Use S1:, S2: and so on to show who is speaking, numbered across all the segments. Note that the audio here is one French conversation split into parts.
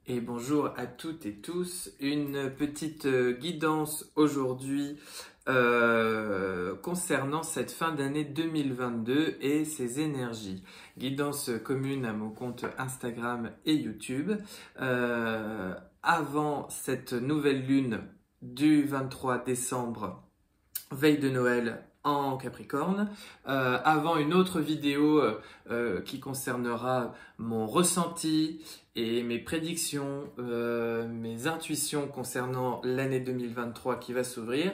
S1: Et bonjour à toutes et tous. Une petite guidance aujourd'hui concernant cette fin d'année 2022 et ses énergies. Guidance commune à mon compte Instagram et YouTube. Avant cette nouvelle lune du 23 décembre, veille de Noël en Capricorne, avant une autre vidéo qui concernera mon ressenti et mes prédictions, mes intuitions concernant l'année 2023 qui va s'ouvrir,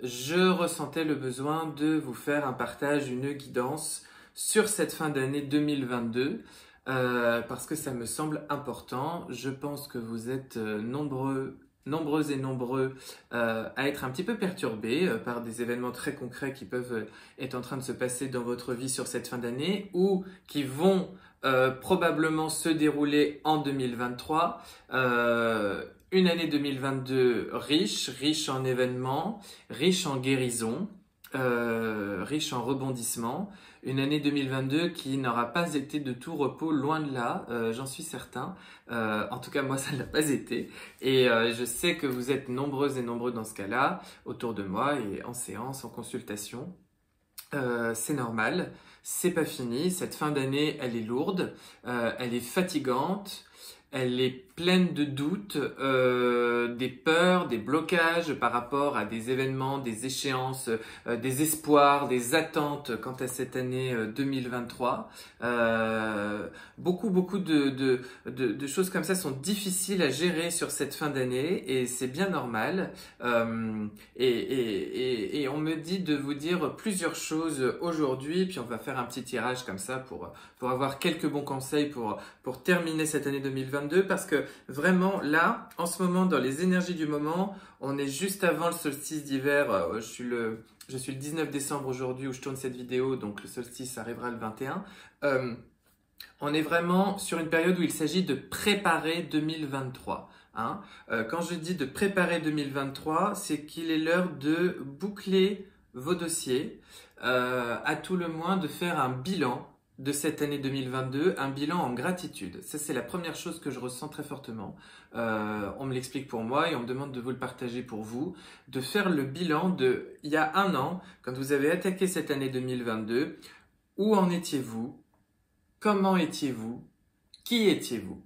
S1: je ressentais le besoin de vous faire un partage, une guidance sur cette fin d'année 2022 parce que ça me semble important. Je pense que vous êtes nombreuses et nombreux à être un petit peu perturbés par des événements très concrets qui peuvent être en train de se passer dans votre vie sur cette fin d'année ou qui vont probablement se dérouler en 2023. Une année 2022 riche en événements, riche en guérison, riche en rebondissements. Une année 2022 qui n'aura pas été de tout repos, loin de là, j'en suis certain. En tout cas, moi, ça ne l'a pas été. Et je sais que vous êtes nombreuses et nombreux dans ce cas-là, autour de moi et en séance, en consultation. C'est normal, c'est pas fini. Cette fin d'année, elle est lourde, elle est fatigante. Elle est pleine de doutes, des peurs, des blocages par rapport à des événements, des échéances, des espoirs, des attentes quant à cette année 2023. Beaucoup de choses comme ça sont difficiles à gérer sur cette fin d'année et c'est bien normal. Et on me dit de vous dire plusieurs choses aujourd'hui, puis on va faire un petit tirage comme ça pour avoir quelques bons conseils pour terminer cette année 2022 parce que vraiment là, en ce moment, dans les énergies du moment, on est juste avant le solstice d'hiver. Je suis le 19 décembre aujourd'hui où je tourne cette vidéo, donc le solstice arrivera le 21. On est vraiment sur une période où il s'agit de préparer 2023. Hein. Quand je dis de préparer 2023, c'est qu'il est l'heure de boucler vos dossiers, à tout le moins de faire un bilan de cette année 2022, un bilan en gratitude. Ça, c'est la première chose que je ressens très fortement. On me l'explique pour moi et on me demande de vous le partager pour vous, de faire le bilan de il y a un an, quand vous avez attaqué cette année 2022, où en étiez-vous? Comment étiez-vous? Qui étiez-vous?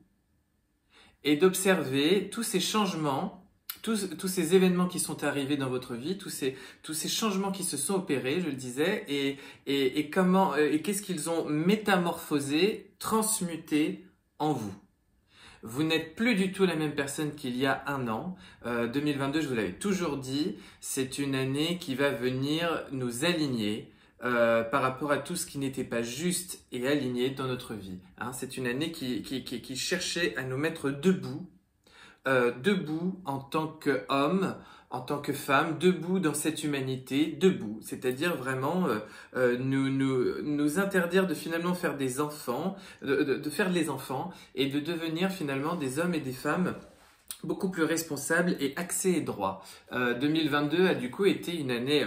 S1: Et d'observer tous ces changements, tous ces événements qui sont arrivés dans votre vie, tous ces changements qui se sont opérés, je le disais, et comment et qu'est-ce qu'ils ont métamorphosé, transmuté en vous. Vous n'êtes plus du tout la même personne qu'il y a un an. 2022, je vous l'avais toujours dit, c'est une année qui va venir nous aligner par rapport à tout ce qui n'était pas juste et aligné dans notre vie. Hein, c'est une année qui cherchait à nous mettre debout, debout en tant qu'homme, en tant que femme, debout dans cette humanité, debout, c'est-à-dire vraiment nous interdire de finalement faire des enfants, de faire les enfants et de devenir finalement des hommes et des femmes beaucoup plus responsables et axés et droits. 2022 a du coup été une année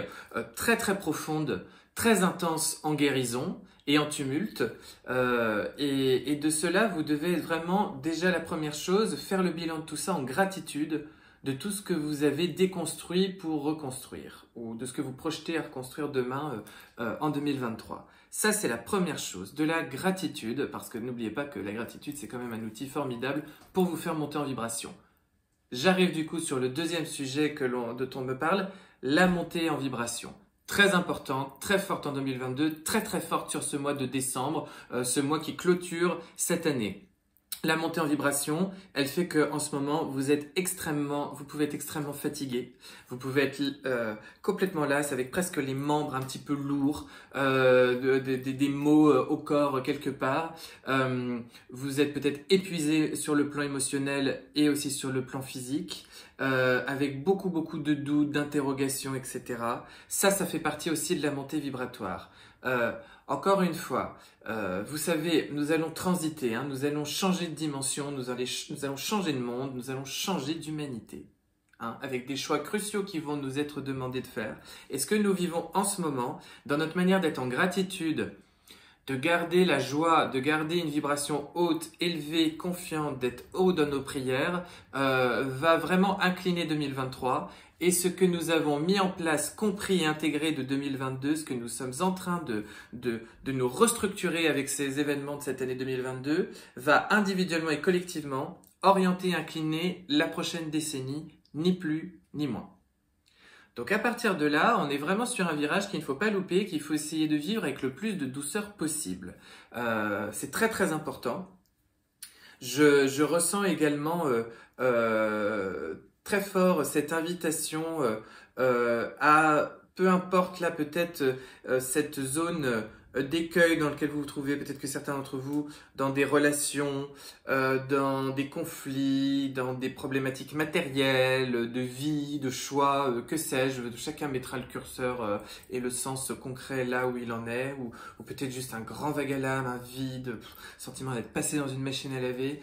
S1: très très profonde, très intense en guérison et en tumulte. Et de cela, vous devez vraiment, déjà la première chose, faire le bilan de tout ça en gratitude de tout ce que vous avez déconstruit pour reconstruire ou de ce que vous projetez à reconstruire demain en 2023. Ça, c'est la première chose, de la gratitude, parce que n'oubliez pas que la gratitude, c'est quand même un outil formidable pour vous faire monter en vibration. J'arrive du coup sur le deuxième sujet dont on me parle, la montée en vibration. Très importante, très forte en 2022, très très forte sur ce mois de décembre, ce mois qui clôture cette année. La montée en vibration, elle fait que en ce moment, vous pouvez être extrêmement fatigué. Vous pouvez être complètement las, avec presque les membres un petit peu lourds, des maux au corps quelque part. Vous êtes peut-être épuisé sur le plan émotionnel et aussi sur le plan physique, avec beaucoup de doutes, d'interrogations, etc. Ça fait partie aussi de la montée vibratoire. Encore une fois, vous savez, nous allons transiter, hein, nous allons changer de dimension, nous allons changer de monde, nous allons changer d'humanité, hein, avec des choix cruciaux qui vont nous être demandés de faire. Et ce que nous vivons en ce moment, dans notre manière d'être en gratitude de garder la joie, de garder une vibration haute, élevée, confiante, d'être haut dans nos prières, va vraiment incliner 2023. Et ce que nous avons mis en place, compris et intégré de 2022, ce que nous sommes en train de nous restructurer avec ces événements de cette année 2022, va individuellement et collectivement orienter et incliner la prochaine décennie, ni plus ni moins. Donc à partir de là, on est vraiment sur un virage qu'il ne faut pas louper, qu'il faut essayer de vivre avec le plus de douceur possible. C'est très très important. Je ressens également très fort cette invitation à, peu importe là peut-être cette zone d'écueil dans lequel vous vous trouvez, peut-être que certains d'entre vous, dans des relations, dans des conflits, dans des problématiques matérielles, de vie, de choix, que sais-je, chacun mettra le curseur et le sens concret là où il en est, ou peut-être juste un grand vague à l'âme, un vide, sentiment d'être passé dans une machine à laver.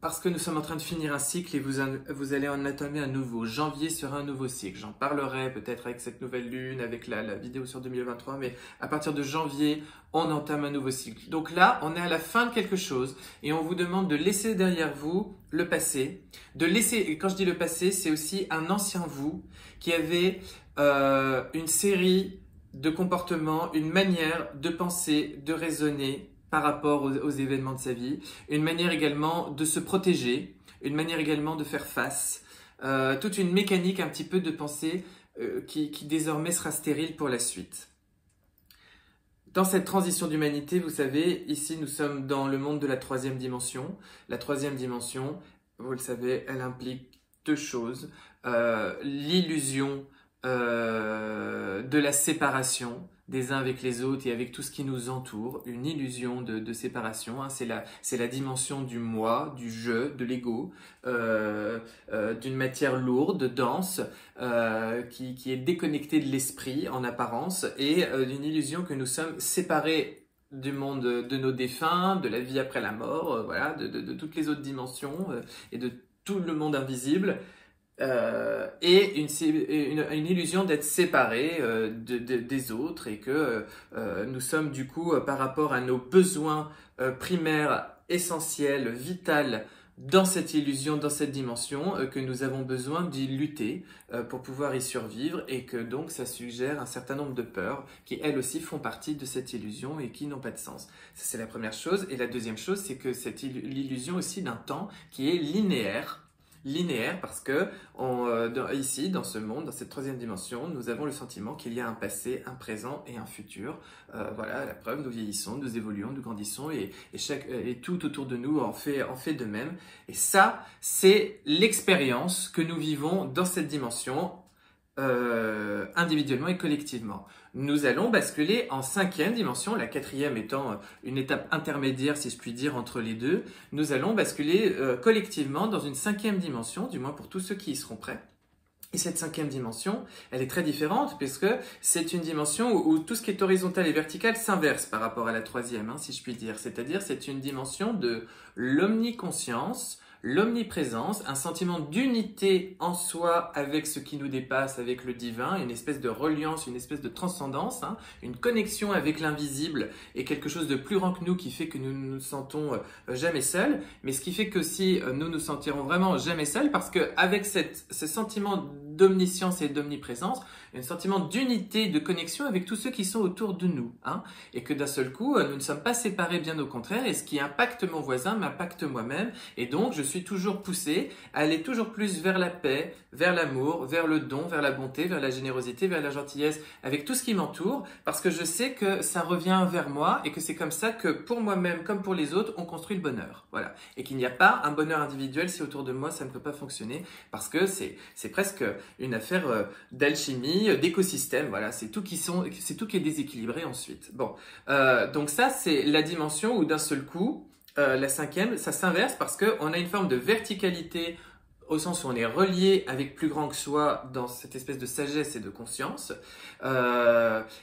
S1: Parce que nous sommes en train de finir un cycle et vous allez en entamer un nouveau. Janvier sera un nouveau cycle. J'en parlerai peut-être avec cette nouvelle lune, avec la vidéo sur 2023, mais à partir de janvier, on entame un nouveau cycle. Donc là, on est à la fin de quelque chose et on vous demande de laisser derrière vous le passé. Et quand je dis le passé, c'est aussi un ancien vous qui avait une série de comportements, une manière de penser, de raisonner, par rapport aux événements de sa vie, une manière également de se protéger, une manière également de faire face, toute une mécanique un petit peu de pensée qui désormais sera stérile pour la suite. Dans cette transition d'humanité, vous savez, ici nous sommes dans le monde de la troisième dimension. La troisième dimension, vous le savez, elle implique deux choses. L'illusion de la séparation des uns avec les autres et avec tout ce qui nous entoure, une illusion de séparation, hein. C'est la dimension du moi, du je, de l'ego, d'une matière lourde, dense, qui est déconnectée de l'esprit en apparence, et d'une illusion que nous sommes séparés du monde de nos défunts, de la vie après la mort, voilà, de toutes les autres dimensions et de tout le monde invisible. Et une illusion d'être séparés des autres et que nous sommes du coup par rapport à nos besoins primaires, essentiels, vitaux dans cette illusion, dans cette dimension, que nous avons besoin d'y lutter pour pouvoir y survivre et que donc ça suggère un certain nombre de peurs qui elles aussi font partie de cette illusion et qui n'ont pas de sens. Ça c'est la première chose. Et la deuxième chose, c'est que l'illusion aussi d'un temps qui est linéaire parce que ici, dans ce monde, dans cette troisième dimension, nous avons le sentiment qu'il y a un passé, un présent et un futur. Voilà, la preuve, nous vieillissons, nous évoluons, nous grandissons et tout autour de nous en fait de même. Et ça, c'est l'expérience que nous vivons dans cette dimension individuellement et collectivement. Nous allons basculer en cinquième dimension, la quatrième étant une étape intermédiaire, si je puis dire, entre les deux. Nous allons basculer collectivement dans une cinquième dimension, du moins pour tous ceux qui y seront prêts. Et cette cinquième dimension, elle est très différente puisque c'est une dimension où tout ce qui est horizontal et vertical s'inverse par rapport à la troisième, hein, si je puis dire. C'est-à-dire, c'est une dimension de l'omniconscience, l'omniprésence, un sentiment d'unité en soi avec ce qui nous dépasse, avec le divin, une espèce de reliance, une espèce de transcendance, hein, une connexion avec l'invisible et quelque chose de plus grand que nous qui fait que nous ne nous sentons jamais seuls, mais ce qui fait que si nous nous sentirons vraiment jamais seuls parce que avec ce sentiment d'omniscience et d'omniprésence, un sentiment d'unité, de connexion avec tous ceux qui sont autour de nous, hein, et que d'un seul coup, nous ne sommes pas séparés, bien au contraire, et ce qui impacte mon voisin m'impacte moi-même, et donc je suis toujours poussé à aller toujours plus vers la paix, vers l'amour, vers le don, vers la bonté, vers la générosité, vers la gentillesse, avec tout ce qui m'entoure, parce que je sais que ça revient vers moi, et que c'est comme ça que pour moi-même, comme pour les autres, on construit le bonheur, voilà, et qu'il n'y a pas un bonheur individuel si autour de moi ça ne peut pas fonctionner, parce que c'est presque une affaire d'alchimie, d'écosystème, voilà, c'est tout qui est déséquilibré ensuite. Bon, donc ça c'est la dimension où d'un seul coup, la cinquième, ça s'inverse parce qu'on a une forme de verticalité au sens où on est relié avec plus grand que soi dans cette espèce de sagesse et de conscience,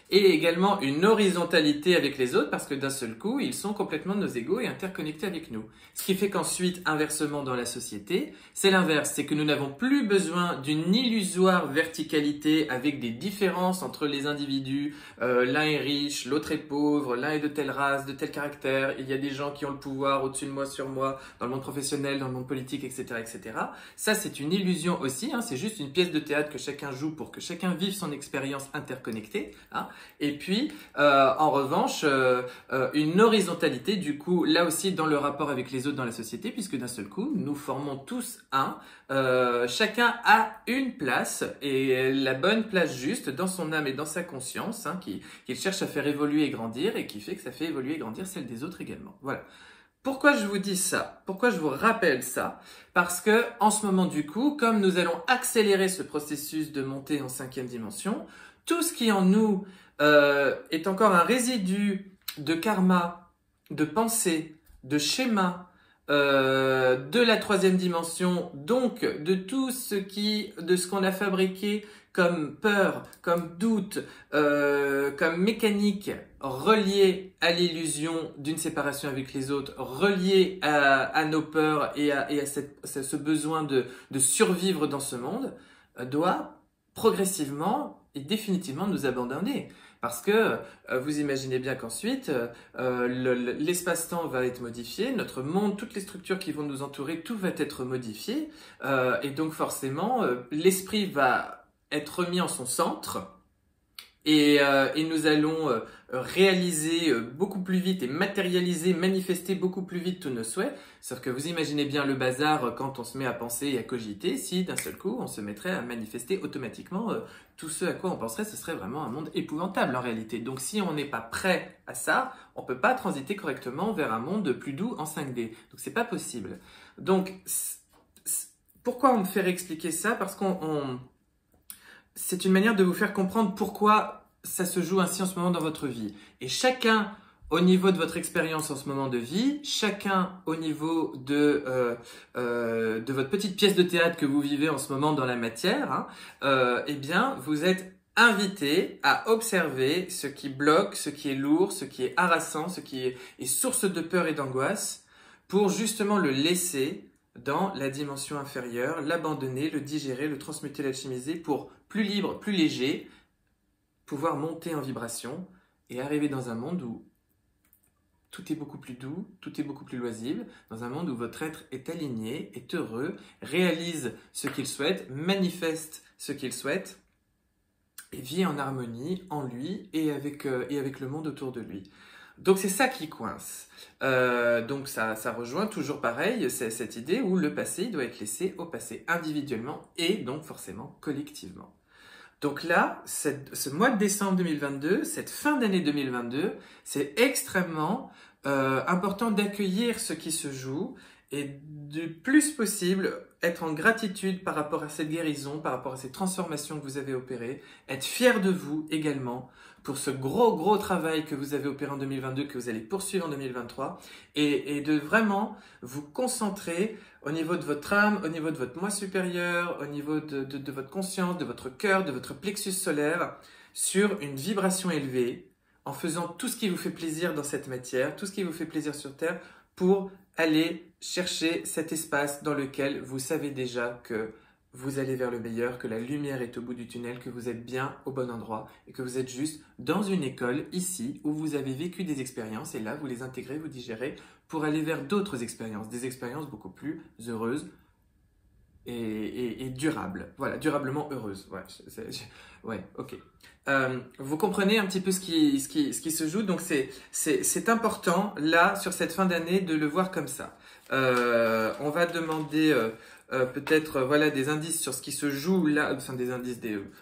S1: et également une horizontalité avec les autres parce que d'un seul coup, ils sont complètement nos égaux et interconnectés avec nous. Ce qui fait qu'ensuite, inversement dans la société, c'est l'inverse, c'est que nous n'avons plus besoin d'une illusoire verticalité avec des différences entre les individus, l'un est riche, l'autre est pauvre, l'un est de telle race, de tel caractère, il y a des gens qui ont le pouvoir au-dessus de moi, sur moi, dans le monde professionnel, dans le monde politique, etc., etc. Ça, c'est une illusion aussi, hein, c'est juste une pièce de théâtre que chacun joue pour que chacun vive son expérience interconnectée. Hein. Et puis, en revanche, une horizontalité, du coup, là aussi dans le rapport avec les autres dans la société, puisque d'un seul coup, nous formons tous un. Chacun a une place, et la bonne place juste dans son âme et dans sa conscience, hein, qu'il cherche à faire évoluer et grandir, et qui fait que ça fait évoluer et grandir celle des autres également. Voilà. Pourquoi je vous dis ça? Pourquoi je vous rappelle ça? Parce que, en ce moment, du coup, comme nous allons accélérer ce processus de montée en 5e dimension, tout ce qui en nous est encore un résidu de karma, de pensée, de schéma, de la 3e dimension, donc de tout de ce qu'on a fabriqué comme peur, comme doute, comme mécanique reliée à l'illusion d'une séparation avec les autres, reliée à nos peurs et à ce besoin de survivre dans ce monde, doit progressivement et définitivement nous abandonner. Parce que vous imaginez bien qu'ensuite, l'espace-temps va être modifié, notre monde, toutes les structures qui vont nous entourer, tout va être modifié. Et donc forcément, l'esprit va être remis en son centre. Et nous allons réaliser beaucoup plus vite et matérialiser, manifester beaucoup plus vite tous nos souhaits. Sauf que vous imaginez bien le bazar quand on se met à penser et à cogiter, si d'un seul coup on se mettrait à manifester automatiquement tout ce à quoi on penserait, ce serait vraiment un monde épouvantable en réalité. Donc si on n'est pas prêt à ça, on ne peut pas transiter correctement vers un monde plus doux en 5D. Donc c'est pas possible. Donc pourquoi on me fait réexpliquer ça? Parce qu'on c'est une manière de vous faire comprendre pourquoi ça se joue ainsi en ce moment dans votre vie. Et chacun, au niveau de votre expérience en ce moment de vie, chacun au niveau de votre petite pièce de théâtre que vous vivez en ce moment dans la matière, hein, eh bien, vous êtes invité à observer ce qui bloque, ce qui est lourd, ce qui est harassant, ce qui est source de peur et d'angoisse, pour justement le laisser dans la dimension inférieure, l'abandonner, le digérer, le transmuter, l'alchimiser pour plus libre, plus léger, pouvoir monter en vibration et arriver dans un monde où tout est beaucoup plus doux, tout est beaucoup plus loisible, dans un monde où votre être est aligné, est heureux, réalise ce qu'il souhaite, manifeste ce qu'il souhaite et vit en harmonie en lui et avec le monde autour de lui. Donc c'est ça qui coince. Donc ça rejoint toujours pareil, c'est cette idée où le passé doit être laissé au passé individuellement et donc forcément collectivement. Donc là, ce mois de décembre 2022, cette fin d'année 2022, c'est extrêmement important d'accueillir ce qui se joue et du plus possible être en gratitude par rapport à cette guérison, par rapport à ces transformations que vous avez opérées, être fier de vous également pour ce gros travail que vous avez opéré en 2022, que vous allez poursuivre en 2023 et de vraiment vous concentrer au niveau de votre âme, au niveau de votre moi supérieur, au niveau de votre conscience, de votre cœur, de votre plexus solaire, sur une vibration élevée, en faisant tout ce qui vous fait plaisir dans cette matière, tout ce qui vous fait plaisir sur Terre, pour aller chercher cet espace dans lequel vous savez déjà que vous allez vers le meilleur, que la lumière est au bout du tunnel, que vous êtes bien au bon endroit et que vous êtes juste dans une école ici où vous avez vécu des expériences et là vous les intégrez, vous digérez pour aller vers d'autres expériences, des expériences beaucoup plus heureuses et durables. Voilà, durablement heureuses. Ouais, ok. Vous comprenez un petit peu ce qui se joue, donc c'est important là sur cette fin d'année de le voir comme ça. On va demander peut-être voilà des indices sur ce qui se joue là, enfin des indices,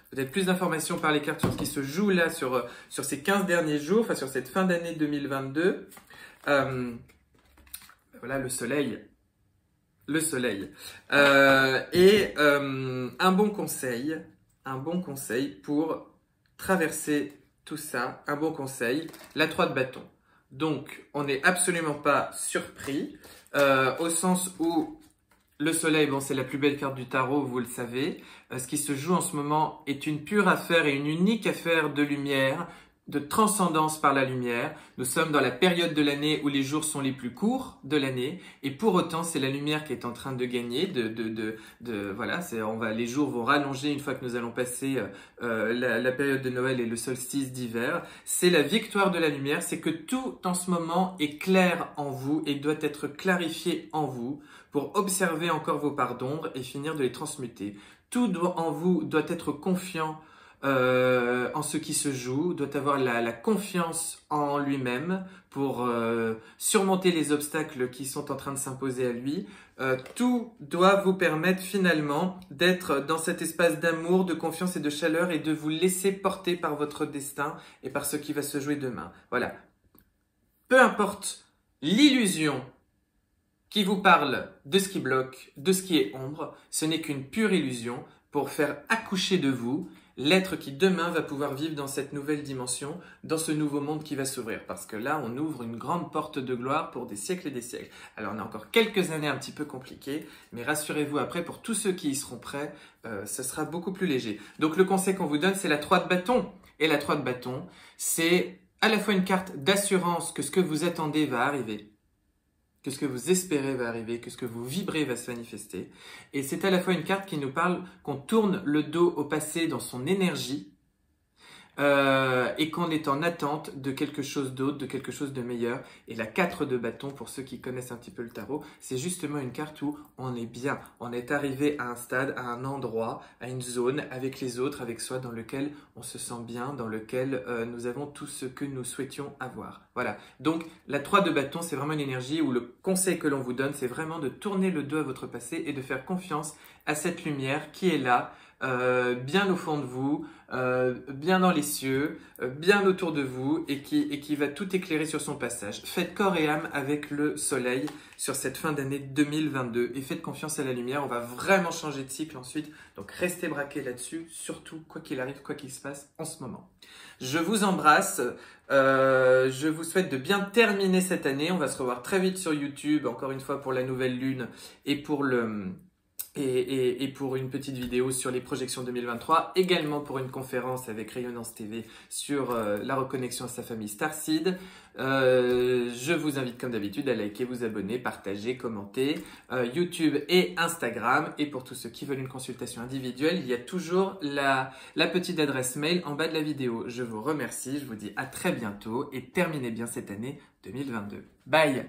S1: peut-être plus d'informations par les cartes sur ce qui se joue là sur ces 15 derniers jours, enfin sur cette fin d'année 2022. Voilà le soleil. Et un bon conseil pour traverser tout ça, un bon conseil, la 3 de bâton. Donc, on n'est absolument pas surpris, au sens où Le soleil, bon, c'est la plus belle carte du tarot, vous le savez. Ce qui se joue en ce moment est une pure affaire et une unique affaire de lumière, de transcendance par la lumière. Nous sommes dans la période de l'année où les jours sont les plus courts de l'année, et pour autant, c'est la lumière qui est en train de gagner. Voilà, les jours vont rallonger une fois que nous allons passer la période de Noël et le solstice d'hiver. C'est la victoire de la lumière, c'est que tout en ce moment est clair en vous et doit être clarifié en vous pour observer encore vos parts d'ombre et finir de les transmuter. Tout en vous doit être confiant en ce qui se joue, doit avoir la confiance en lui-même pour surmonter les obstacles qui sont en train de s'imposer à lui. Tout doit vous permettre finalement d'être dans cet espace d'amour, de confiance et de chaleur et de vous laisser porter par votre destin et par ce qui va se jouer demain. Voilà. Peu importe l'illusion qui vous parle de ce qui bloque, de ce qui est ombre, ce n'est qu'une pure illusion pour faire accoucher de vous l'être qui demain va pouvoir vivre dans cette nouvelle dimension, dans ce nouveau monde qui va s'ouvrir. Parce que là, on ouvre une grande porte de gloire pour des siècles et des siècles. Alors, on a encore quelques années un petit peu compliquées, mais rassurez-vous, après, pour tous ceux qui y seront prêts, ce sera beaucoup plus léger. Donc, le conseil qu'on vous donne, c'est la 3 de bâton. Et la 3 de bâton, c'est à la fois une carte d'assurance que ce que vous attendez va arriver, que ce que vous espérez va arriver, que ce que vous vibrez va se manifester. Et c'est à la fois une carte qui nous parle qu'on tourne le dos au passé dans son énergie et qu'on est en attente de quelque chose d'autre, de quelque chose de meilleur. Et la 4 de bâton, pour ceux qui connaissent un petit peu le tarot, c'est justement une carte où on est bien. On est arrivé à un stade, à un endroit, à une zone, avec les autres, avec soi, dans lequel on se sent bien, dans lequel nous avons tout ce que nous souhaitions avoir. Voilà. Donc, la 3 de bâton, c'est vraiment une énergie où le conseil que l'on vous donne, c'est vraiment de tourner le dos à votre passé et de faire confiance à cette lumière qui est là, bien au fond de vous, bien dans les cieux, bien autour de vous et qui va tout éclairer sur son passage. Faites corps et âme avec le soleil sur cette fin d'année 2022 et faites confiance à la lumière. On va vraiment changer de cycle ensuite, donc restez braqués là-dessus, surtout quoi qu'il arrive, quoi qu'il se passe en ce moment. Je vous embrasse, je vous souhaite de bien terminer cette année. On va se revoir très vite sur YouTube, encore une fois pour la nouvelle lune et pour et pour une petite vidéo sur les projections 2023, également pour une conférence avec Rayonnance TV sur la reconnexion à sa famille Starseed. Je vous invite comme d'habitude à liker, vous abonner, partager, commenter, YouTube et Instagram. Et pour tous ceux qui veulent une consultation individuelle, il y a toujours la petite adresse mail en bas de la vidéo. Je vous remercie, je vous dis à très bientôt et terminez bien cette année 2022. Bye!